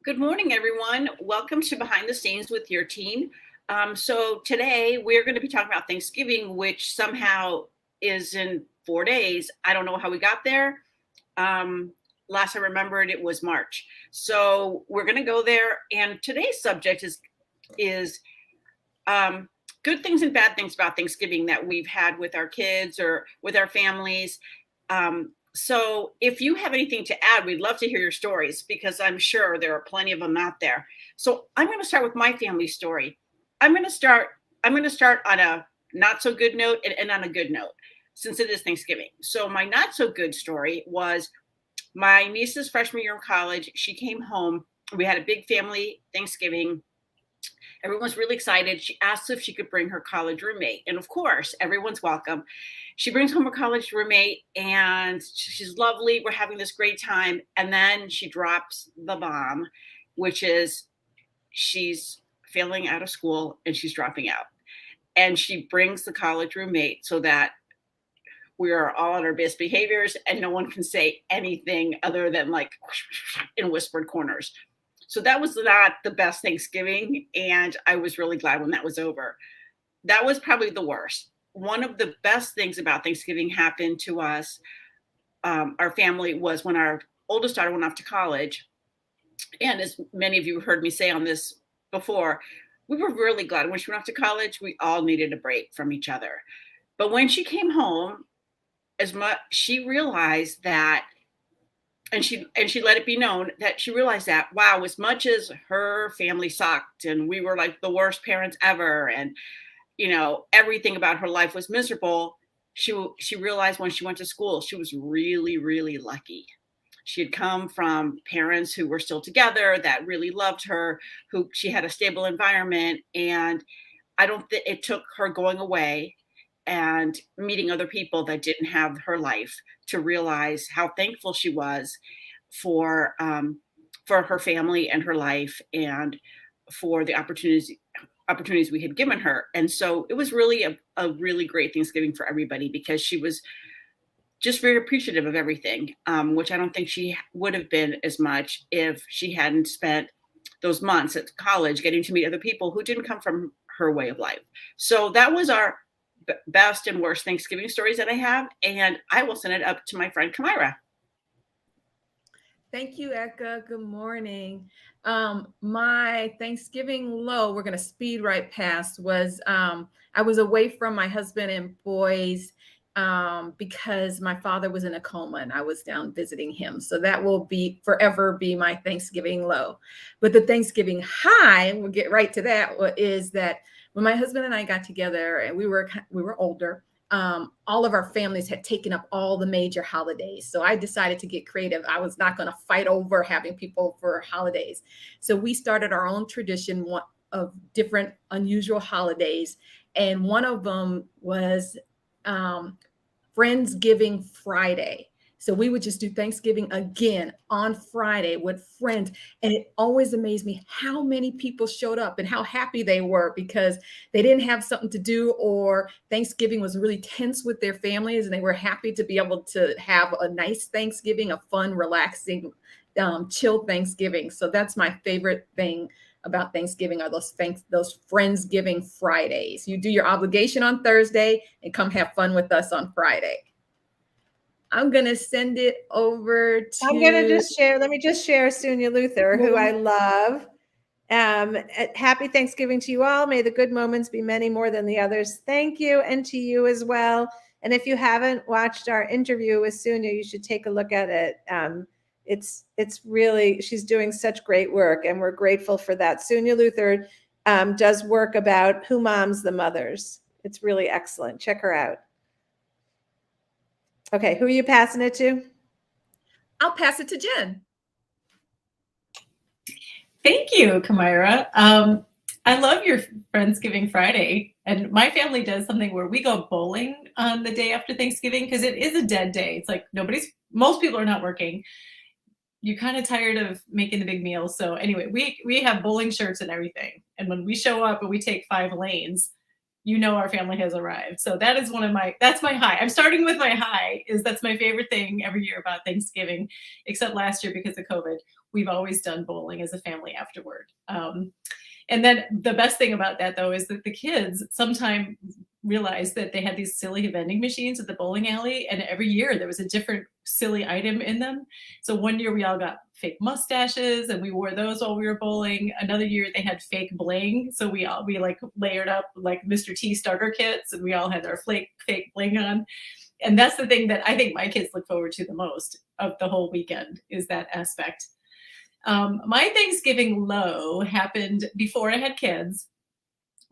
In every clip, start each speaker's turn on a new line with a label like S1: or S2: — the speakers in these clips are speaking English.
S1: Good morning, everyone. Welcome to Behind the Scenes with your teen. So today we're going to be talking about Thanksgiving, which somehow is in 4 days. I don't know how we got there. Um, Last I remembered, it was March. So we're going to go there. And today's subject is um, good things and bad things about Thanksgiving that we've had with our kids or with our families. So if you have anything to add, we'd love to hear your stories because I'm sure there are plenty of them out there. So I'm going to start with my family story. I'm going to start. I'm going to start on a not so good note and on a good note, since it is Thanksgiving. So my not so good story was my niece's freshman year of college. She came home. We had a big family Thanksgiving. Everyone was really excited. She asked if she could bring her college roommate. And of course, everyone's welcome. She brings home her college roommate and she's lovely. We're having this great time. And then she drops the bomb, which is she's failing out of school and she's dropping out. And she brings the college roommate so that we are all on our best behaviors and no one can say anything other than like in whispered corners. So that was not the best Thanksgiving. And I was really glad when that was over. That was probably the worst. One of the best things about Thanksgiving happened to us, our family, was when our oldest daughter went off to college. And as many of you heard me say on this before, we were really glad when she went off to college. We all needed a break from each other. But when she came home, as much she realized that and she let it be known that she realized that, wow, as much as her family sucked and we were like the worst parents ever and everything about her life was miserable, she realized when she went to school she was really, really lucky. She had come from parents who were still together, that really loved her, who she had a stable environment. And I don't think it took her going away and meeting other people that didn't have her life to realize how thankful she was for her family and her life and for the opportunities we had given her. And so it was really a really great Thanksgiving for everybody because she was just very appreciative of everything, which I don't think she would have been as much if she hadn't spent those months at college getting to meet other people who didn't come from her way of life. So that was our best and worst Thanksgiving stories that I have. And I will send it up to my friend Kamira.
S2: Thank you, Eka. Good morning. My Thanksgiving low, we're going to speed right past, was I was away from my husband and boys because my father was in a coma and I was down visiting him. So that will be forever be my Thanksgiving low. But the Thanksgiving high, we'll get right to that, is that when my husband and I got together and we were older, all of our families had taken up all the major holidays. So I decided to get creative. I was not going to fight over having people for holidays. So we started our own tradition of different unusual holidays. And one of them was Friendsgiving Friday. So we would just do Thanksgiving again on Friday with friends. And it always amazed me how many people showed up and how happy they were because they didn't have something to do or Thanksgiving was really tense with their families and they were happy to be able to have a nice Thanksgiving, a fun, relaxing, chill Thanksgiving. So that's my favorite thing about Thanksgiving are those Friendsgiving Fridays. You do your obligation on Thursday and come have fun with us on Friday. I'm going to send it over to.
S3: I'm going to just share. Let me just share Sonia Luther, who I love. Happy Thanksgiving to you all. May the good moments be many more than the others. Thank you. And to you as well. And if you haven't watched our interview with Sonia, you should take a look at it. It's really, she's doing such great work and we're grateful for that. Sonia Luther does work about who moms the mothers. It's really excellent. Check her out. Okay, who are you passing it to?
S2: I'll pass it to Jen.
S4: Thank you, Kamira. I love your Friendsgiving Friday. And my family does something where we go bowling on the day after Thanksgiving because it is a dead day. It's like most people are not working. You're kind of tired of making the big meals. So anyway, we have bowling shirts and everything. And when we show up and we take 5 lanes, you know our family has arrived. So that is that's my high. I'm starting with my high, that's my favorite thing every year about Thanksgiving, except last year because of COVID. We've always done bowling as a family afterward. And then the best thing about that, though, is that the kids sometimes realized that they had these silly vending machines at the bowling alley, and every year there was a different silly item in them. So one year we all got fake mustaches, and we wore those while we were bowling. Another year they had fake bling, so we like layered up like Mr. T starter kits, and we all had our fake bling on. And that's the thing that I think my kids look forward to the most of the whole weekend, is that aspect. My Thanksgiving low happened before I had kids.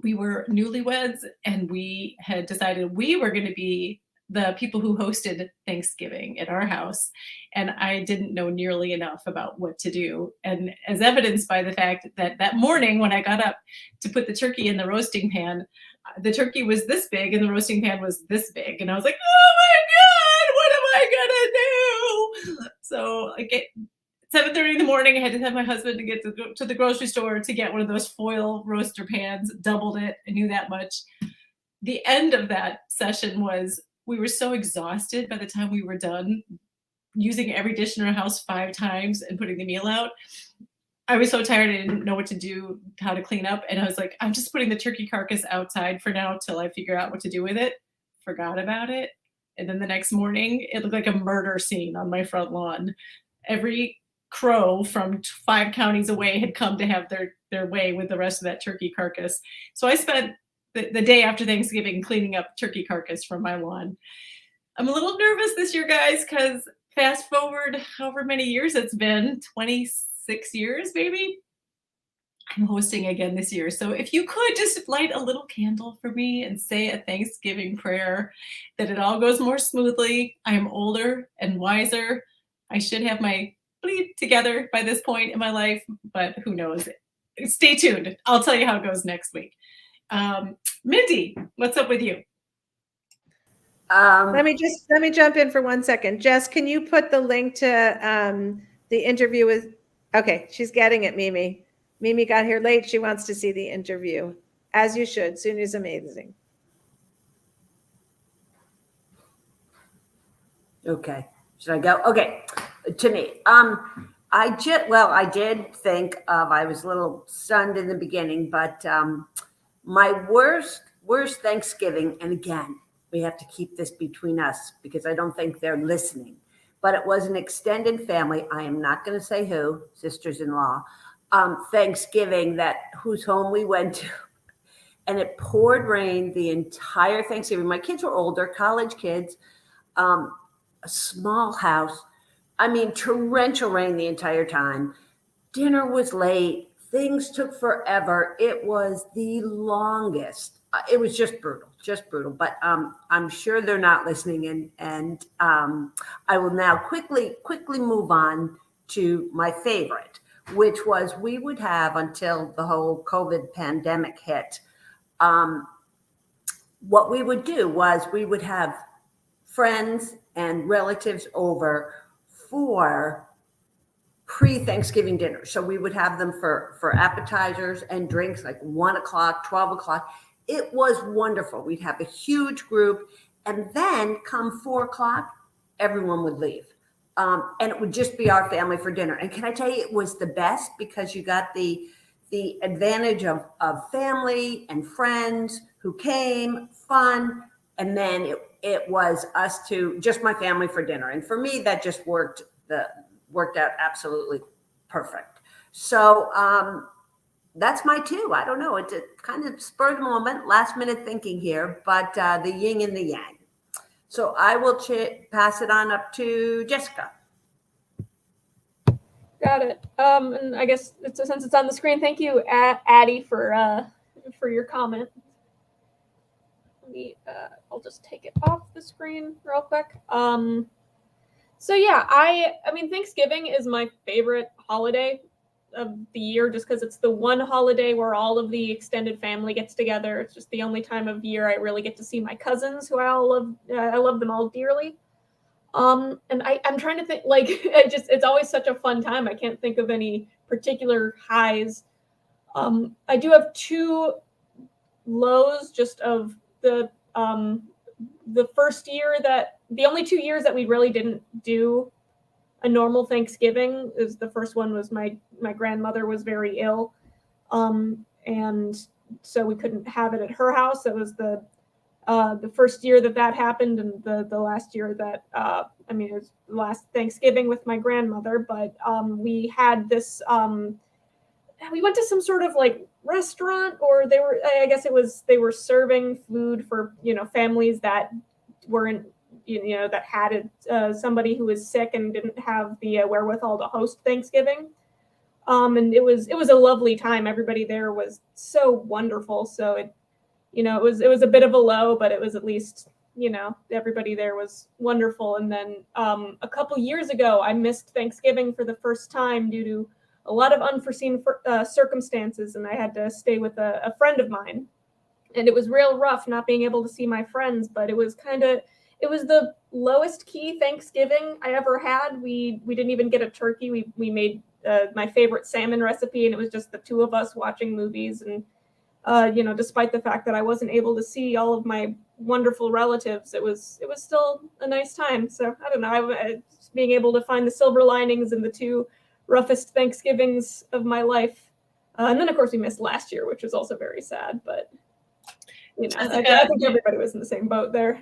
S4: We were newlyweds, and we had decided we were going to be the people who hosted Thanksgiving at our house. And I didn't know nearly enough about what to do. And as evidenced by the fact that that morning when I got up to put the turkey in the roasting pan, the turkey was this big and the roasting pan was this big. And I was like, oh my God, what am I going to do? So I get 7:30 in the morning, I had to have my husband to get to the grocery store to get one of those foil roaster pans, doubled it. I knew that much. The end of that session was, we were so exhausted by the time we were done using every dish in our house 5 times and putting the meal out. I was so tired, I didn't know what to do, how to clean up. And I was like, I'm just putting the turkey carcass outside for now till I figure out what to do with it. Forgot about it. And then the next morning, it looked like a murder scene on my front lawn. Every crow from 5 counties away had come to have their way with the rest of that turkey carcass. So I spent the day after Thanksgiving cleaning up turkey carcass from my lawn. I'm a little nervous this year, guys, because fast forward however many years it's been, 26 years maybe, I'm hosting again this year. So if you could just light a little candle for me and say a Thanksgiving prayer that it all goes more smoothly. I am older and wiser. I should have my bleed together by this point in my life, but who knows? Stay tuned. I'll tell you how it goes next week. Mindy, what's up with you?
S3: Let me jump in for 1 second. Jess, can you put the link to the interview with? Okay, she's getting it, Mimi. Mimi got here late. She wants to see the interview, as you should. Sonia's amazing.
S5: Okay, should I go? Okay, to me, I did think of, I was a little stunned in the beginning, but my worst Thanksgiving, and again, we have to keep this between us because I don't think they're listening, but it was an extended family. I am not going to say who, sisters-in-law, Thanksgiving, whose home we went to, and it poured rain the entire Thanksgiving. My kids were older, college kids, a small house. I mean, torrential rain the entire time. Dinner was late. Things took forever. It was the longest. It was just brutal. But I'm sure they're not listening. And I will now quickly move on to my favorite, which was, we would have, until the whole COVID pandemic hit, what we would do was we would have friends and relatives over for pre-Thanksgiving dinner. So we would have them for appetizers and drinks, like 1 o'clock, 12 o'clock. It was wonderful. We'd have a huge group, and then come 4 o'clock, everyone would leave. And it would just be our family for dinner. And can I tell you, it was the best, because you got the advantage of family and friends who came, fun, and then it was us two, just my family for dinner. And for me, that just worked out absolutely perfect. So that's my 2. I don't know. It kind of spurred of the moment, last minute thinking here, but the yin and the yang. So I will pass it on up to Jessica.
S6: Got it. And I guess since it's on the screen, thank you, Addie, for your comment. I'll just take it off the screen real quick. So yeah, I mean, Thanksgiving is my favorite holiday of the year, just because it's the one holiday where all of the extended family gets together. It's just the only time of year I really get to see my cousins, who I love them all dearly. And I'm trying to think, like, it's always such a fun time. I can't think of any particular highs. I do have 2 lows just of the first year that the only 2 years that we really didn't do a normal Thanksgiving is the first one was my grandmother was very ill. And so we couldn't have it at her house. That was the first year that happened, and the last year that it was the last Thanksgiving with my grandmother. But we had this. We went to some sort of like restaurant, or they were serving food for families that weren't that had somebody who was sick and didn't have the wherewithal to host Thanksgiving. And it was a lovely time. Everybody there was so wonderful. So it was a bit of a low, but it was at least, everybody there was wonderful. And then a couple years ago, I missed Thanksgiving for the first time due to a lot of unforeseen circumstances. And I had to stay with a friend of mine. And it was real rough not being able to see my friends, but it was the lowest key Thanksgiving I ever had. We didn't even get a turkey. We made my favorite salmon recipe, and it was just the two of us watching movies. And despite the fact that I wasn't able to see all of my wonderful relatives, it was still a nice time. So I don't know, being able to find the silver linings in the two roughest Thanksgivings of my life. And then of course we missed last year, which was also very sad, but I think everybody was in the same boat there.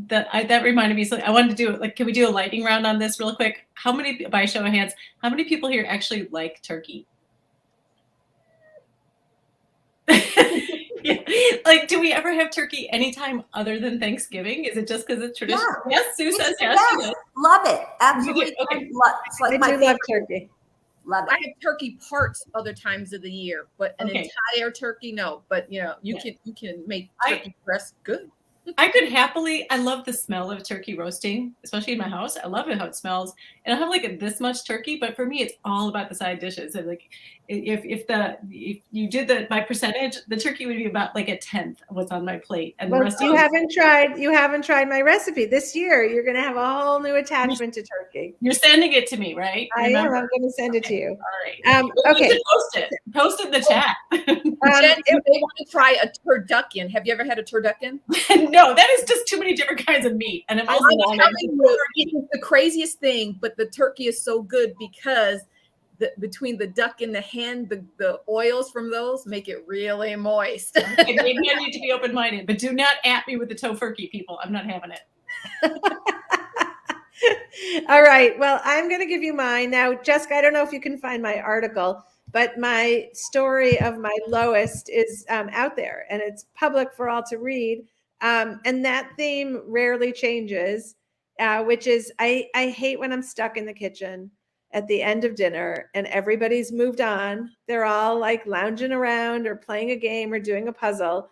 S4: That reminded me, so I wanted to do like, can we do a lightning round on this real quick? How many, by show of hands, how many people here actually like turkey? Yeah. Like, do we ever have turkey anytime other than Thanksgiving? Is it just because it's tradition?
S5: Yeah.
S4: Yes, Sue says
S5: It's
S4: yes.
S5: the best. Love it. Absolutely.
S4: Okay.
S5: It's like
S3: I
S5: my
S3: do love
S5: favorite.
S3: turkey.
S5: Love
S2: I
S5: it.
S2: have turkey parts other times of the year, but an
S4: Okay.
S2: entire turkey, no. But you
S4: Yeah.
S2: can make
S4: I-
S2: turkey breast good.
S4: I could happily, I love the smell of turkey roasting, especially in my house. I love it how it smells. And I have like this much turkey, but for me, it's all about the side dishes. And like, if you did my percentage, the turkey would be about like 1/10 of what's on my plate, and the
S3: Well,
S4: rest
S3: you
S4: of
S3: haven't tried my recipe. This year, you're going to have a whole new attachment to turkey.
S4: you're sending it to me, right?
S3: I am.
S4: Remember?
S3: I'm going to send it to you.
S4: All right.
S3: Okay.
S4: You should post it in the chat.
S2: Jen, you may want to try a turducken. Have you ever had a turducken?
S4: No, that is just too many different kinds of meat, and I'm also
S2: I'm
S4: not
S2: telling you, it's the craziest thing, but the turkey is so good because between the duck and the hen, the oils from those make it really moist.
S4: Okay, maybe I need to be open-minded, but do not at me with the tofurkey, people. I'm not having it.
S3: All right. Well, I'm going to give you mine. Now, Jessica, I don't know if you can find my article, but my story of my lowest is out there and it's public for all to read. And that theme rarely changes, which is I hate when I'm stuck in the kitchen at the end of dinner and everybody's moved on. They're all like lounging around or playing a game or doing a puzzle.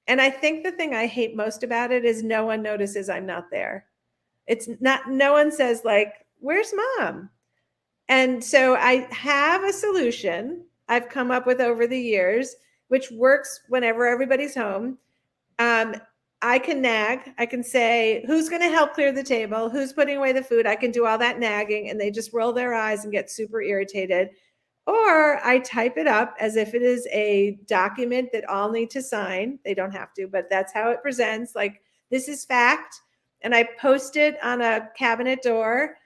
S3: And I think the thing I hate most about it is no one notices I'm not there. It's not, no one says like, where's mom? And so I have a solution I've come up with over the years, which works whenever everybody's home. I can nag. I can say, who's going to help clear the table? Who's putting away the food? I can do all that nagging and they just roll their eyes and get super irritated. Or I type it up as if it is a document that all need to sign. They don't have to, but that's how it presents. Like, this is fact. And I post it on a cabinet door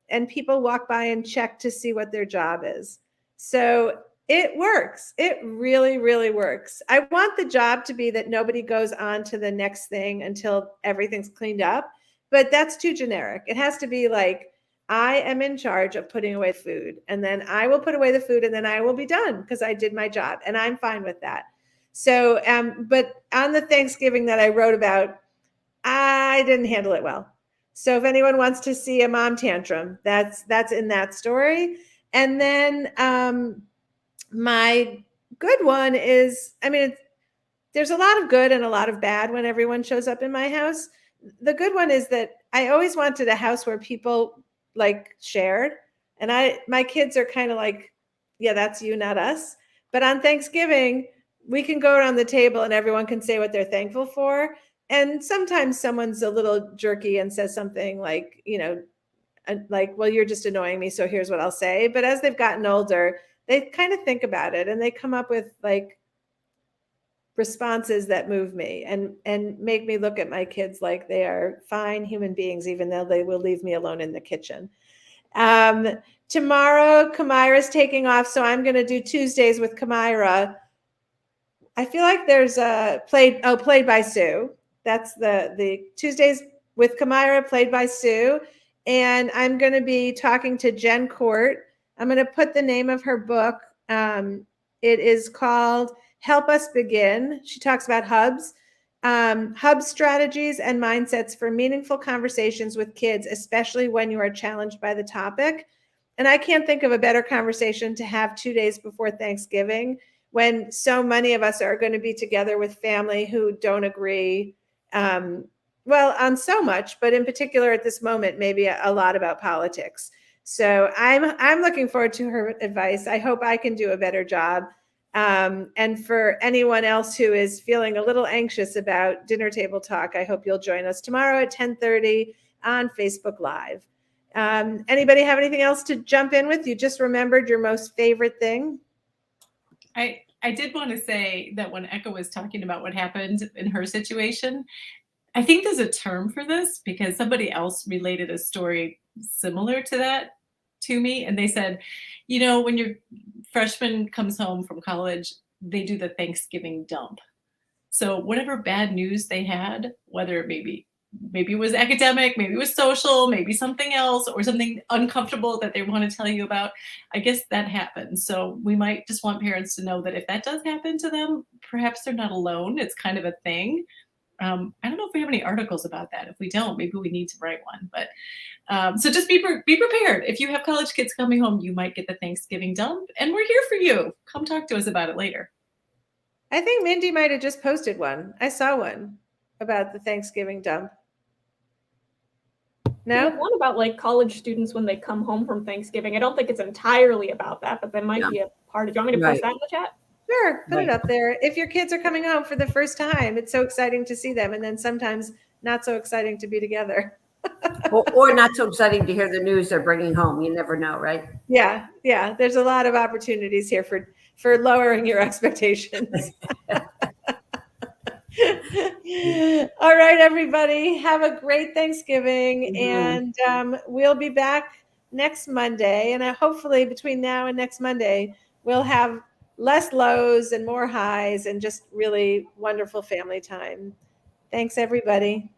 S3: and people walk by and check to see what their job is. So it works. It really, really works. I want the job to be that nobody goes on to the next thing until everything's cleaned up, but that's too generic. It has to be like, I am in charge of putting away food and then I will put away the food and then I will be done because I did my job and I'm fine with that. So, but on the Thanksgiving that I wrote about, I didn't handle it well. So if anyone wants to see a mom tantrum, that's in that story. And then my good one is, there's a lot of good and a lot of bad when everyone shows up in my house. The good one is that I always wanted a house where people like shared. And my kids are kind of like, yeah, that's you, not us. But on Thanksgiving, we can go around the table and everyone can say what they're thankful for. And sometimes someone's a little jerky and says something like, like, well, you're just annoying me, so here's what I'll say. But as they've gotten older, they kind of think about it and they come up with like responses that move me and make me look at my kids like they are fine human beings, even though they will leave me alone in the kitchen. Tomorrow, Kamira's taking off, so I'm going to do Tuesdays with Kamira. I feel like there's a played by Sue. That's the Tuesdays with Kamira, played by Sue. And I'm going to be talking to Jen Court. I'm going to put the name of her book. It is called Help Us Begin. She talks about hubs, hub strategies and mindsets for meaningful conversations with kids, especially when you are challenged by the topic. And I can't think of a better conversation to have 2 days before Thanksgiving, when so many of us are going to be together with family who don't agree, well, on so much, but in particular at this moment, maybe a lot about politics. So I'm looking forward to her advice. I hope I can do a better job. And for anyone else who is feeling a little anxious about dinner table talk, I hope you'll join us tomorrow at 10:30 on Facebook Live. Anybody have anything else to jump in with? You just remembered your most favorite thing?
S4: I did want to say that when Eka was talking about what happened in her situation, I think there's a term for this because somebody else related a story similar to that to me. And they said, when your freshman comes home from college, they do the Thanksgiving dump. So whatever bad news they had, whether maybe it was academic, maybe it was social, maybe something else, or something uncomfortable that they want to tell you about, I guess that happens. So we might just want parents to know that if that does happen to them, perhaps they're not alone. It's kind of a thing. I don't know if we have any articles about that. If we don't, maybe we need to write one. But so just be prepared. If you have college kids coming home, you might get the Thanksgiving dump, and we're here for you. Come talk to us about it later.
S3: I think Mindy might have just posted one. I saw one about the Thanksgiving dump.
S6: We have
S3: No?
S6: one about like college students when they come home from Thanksgiving. I don't think it's entirely about that, but that might be a part of. Do you want me to post that in the chat?
S3: Sure, put it
S5: Right.
S3: up there. If your kids are coming home for the first time, it's so exciting to see them, and then sometimes not so exciting to be together.
S5: Or not so exciting to hear the news they're bringing home. You never know, right?
S3: Yeah, there's a lot of opportunities here for lowering your expectations. All right, everybody, have a great Thanksgiving,
S5: Mhm.
S3: and we'll be back next Monday. And hopefully between now and next Monday, we'll have less lows and more highs and just really wonderful family time. Thanks, everybody.